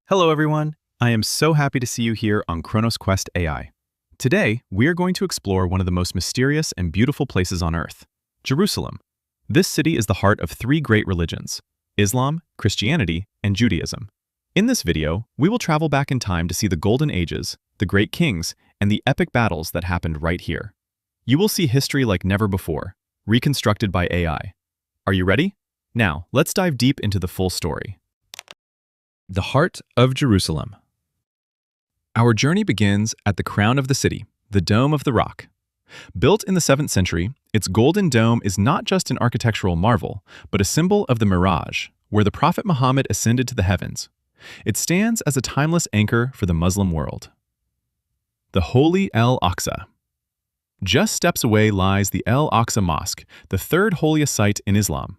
Hello everyone, I am so happy to see you here on Kronos Quest AI. Today, we are going to explore one of the most mysterious and beautiful places on Earth, Jerusalem. This city is the heart of three great religions, Islam, Christianity, and Judaism. In this video, we will travel back in time to see the golden ages, the great kings, and the epic battles that happened right here. You will see history like never before, reconstructed by AI. Are you ready? Now, let's dive deep into the full story. The heart of Jerusalem. Our journey begins at the crown of the city, the Dome of the Rock. Built in the 7th century, its golden dome is not just an architectural marvel, but a symbol of the Mirage, where the Prophet Muhammad ascended to the heavens. It stands as a timeless anchor for the Muslim world. The Holy Al-Aqsa. Just steps away lies the Al-Aqsa Mosque, the third holiest site in Islam.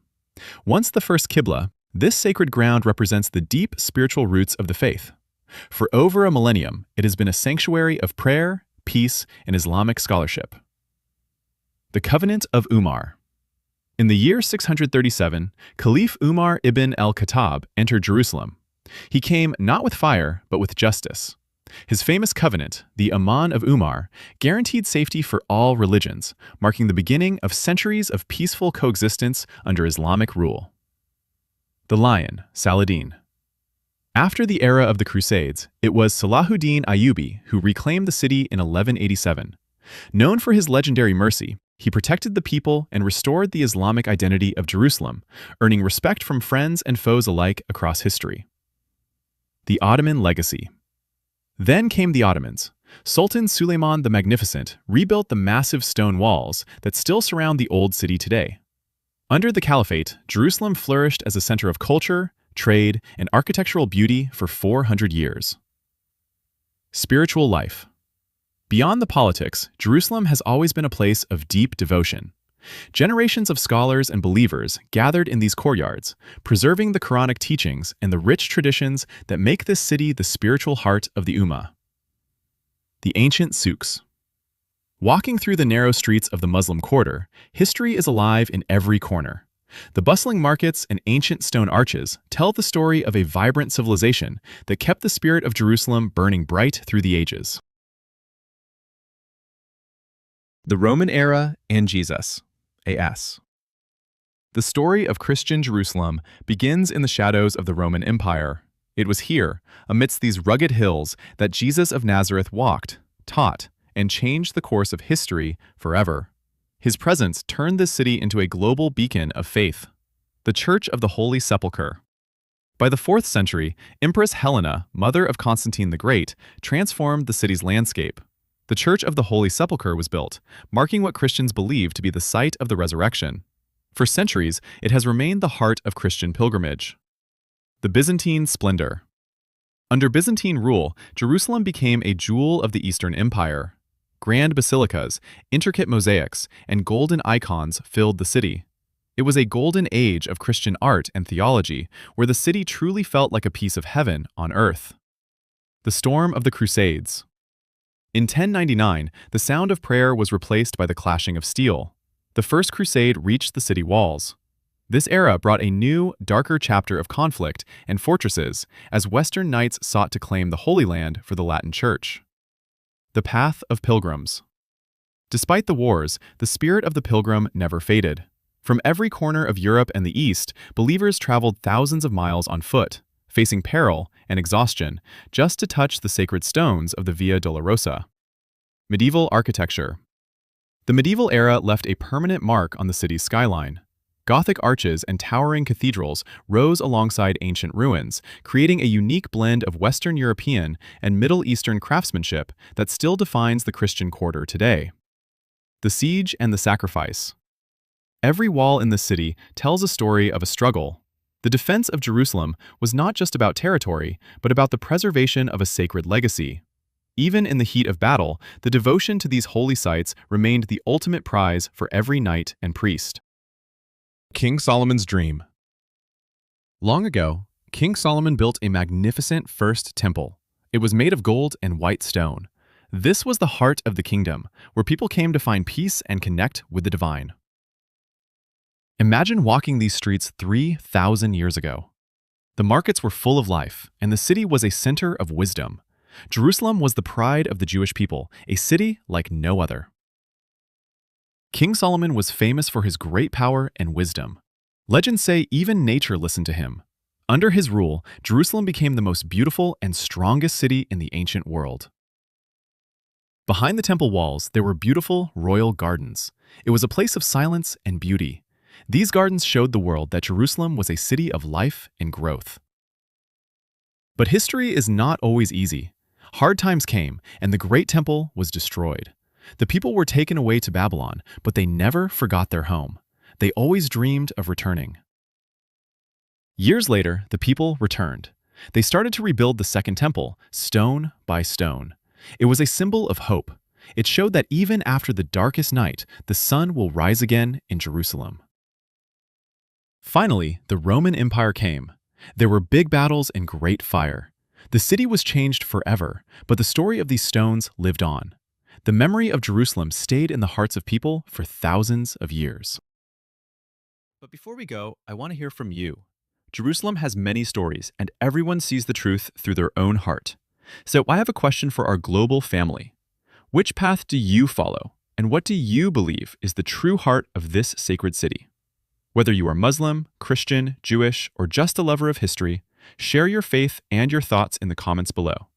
Once the first Qibla, this sacred ground represents the deep spiritual roots of the faith. For over a millennium, it has been a sanctuary of prayer, peace, and Islamic scholarship. The Covenant of Umar. In the year 637, Caliph Umar ibn al-Khattab entered Jerusalem. He came not with fire, but with justice. His famous covenant, the Aman of Umar, guaranteed safety for all religions, marking the beginning of centuries of peaceful coexistence under Islamic rule. The Lion, Saladin. After the era of the Crusades, it was Salahuddin Ayyubi who reclaimed the city in 1187. Known for his legendary mercy, he protected the people and restored the Islamic identity of Jerusalem, earning respect from friends and foes alike across history. The Ottoman legacy. Then came the Ottomans. Sultan Suleiman the Magnificent rebuilt the massive stone walls that still surround the old city today. Under the Caliphate, Jerusalem flourished as a center of culture, trade, and architectural beauty for 400 years. Spiritual life. Beyond the politics, Jerusalem has always been a place of deep devotion. Generations of scholars and believers gathered in these courtyards, preserving the Quranic teachings and the rich traditions that make this city the spiritual heart of the Ummah. The ancient souks. Walking through the narrow streets of the Muslim quarter, history is alive in every corner. The bustling markets and ancient stone arches tell the story of a vibrant civilization that kept the spirit of Jerusalem burning bright through the ages. The Roman Era and Jesus, A.S. The story of Christian Jerusalem begins in the shadows of the Roman Empire. It was here, amidst these rugged hills, that Jesus of Nazareth walked, taught, and changed the course of history forever. His presence turned this city into a global beacon of faith. The Church of the Holy Sepulchre. By the 4th century, Empress Helena, mother of Constantine the Great, transformed the city's landscape. The Church of the Holy Sepulchre was built, marking what Christians believe to be the site of the resurrection. For centuries, it has remained the heart of Christian pilgrimage. The Byzantine splendor. Under Byzantine rule, Jerusalem became a jewel of the Eastern Empire. Grand basilicas, intricate mosaics, and golden icons filled the city. It was a golden age of Christian art and theology, where the city truly felt like a piece of heaven on earth. The storm of the Crusades. In 1099, the sound of prayer was replaced by the clashing of steel. The First Crusade reached the city walls. This era brought a new, darker chapter of conflict and fortresses as Western knights sought to claim the Holy Land for the Latin Church. The path of pilgrims. Despite the wars, the spirit of the pilgrim never faded. From every corner of Europe and the East, believers traveled thousands of miles on foot, facing peril and exhaustion, just to touch the sacred stones of the Via Dolorosa. Medieval architecture. The medieval era left a permanent mark on the city's skyline. Gothic arches and towering cathedrals rose alongside ancient ruins, creating a unique blend of Western European and Middle Eastern craftsmanship that still defines the Christian quarter today. The siege and the sacrifice. Every wall in the city tells a story of a struggle. The defense of Jerusalem was not just about territory, but about the preservation of a sacred legacy. Even in the heat of battle, the devotion to these holy sites remained the ultimate prize for every knight and priest. King Solomon's dream. Long ago, King Solomon built a magnificent first temple. It was made of gold and white stone. This was the heart of the kingdom, where people came to find peace and connect with the divine. Imagine walking these streets 3,000 years ago. The markets were full of life, and the city was a center of wisdom. Jerusalem was the pride of the Jewish people, a city like no other. King Solomon was famous for his great power and wisdom. Legends say even nature listened to him. Under his rule, Jerusalem became the most beautiful and strongest city in the ancient world. Behind the temple walls, there were beautiful royal gardens. It was a place of silence and beauty. These gardens showed the world that Jerusalem was a city of life and growth. But history is not always easy. Hard times came, and the great temple was destroyed. The people were taken away to Babylon, but they never forgot their home. They always dreamed of returning. Years later, the people returned. They started to rebuild the Second Temple, stone by stone. It was a symbol of hope. It showed that even after the darkest night, the sun will rise again in Jerusalem. Finally, the Roman Empire came. There were big battles and great fire. The city was changed forever, but the story of these stones lived on. The memory of Jerusalem stayed in the hearts of people for thousands of years. But before we go, I want to hear from you. Jerusalem has many stories, and everyone sees the truth through their own heart. So I have a question for our global family. Which path do you follow, and what do you believe is the true heart of this sacred city? Whether you are Muslim, Christian, Jewish, or just a lover of history, share your faith and your thoughts in the comments below.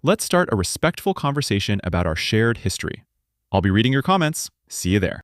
Let's start a respectful conversation about our shared history. I'll be reading your comments. See you there.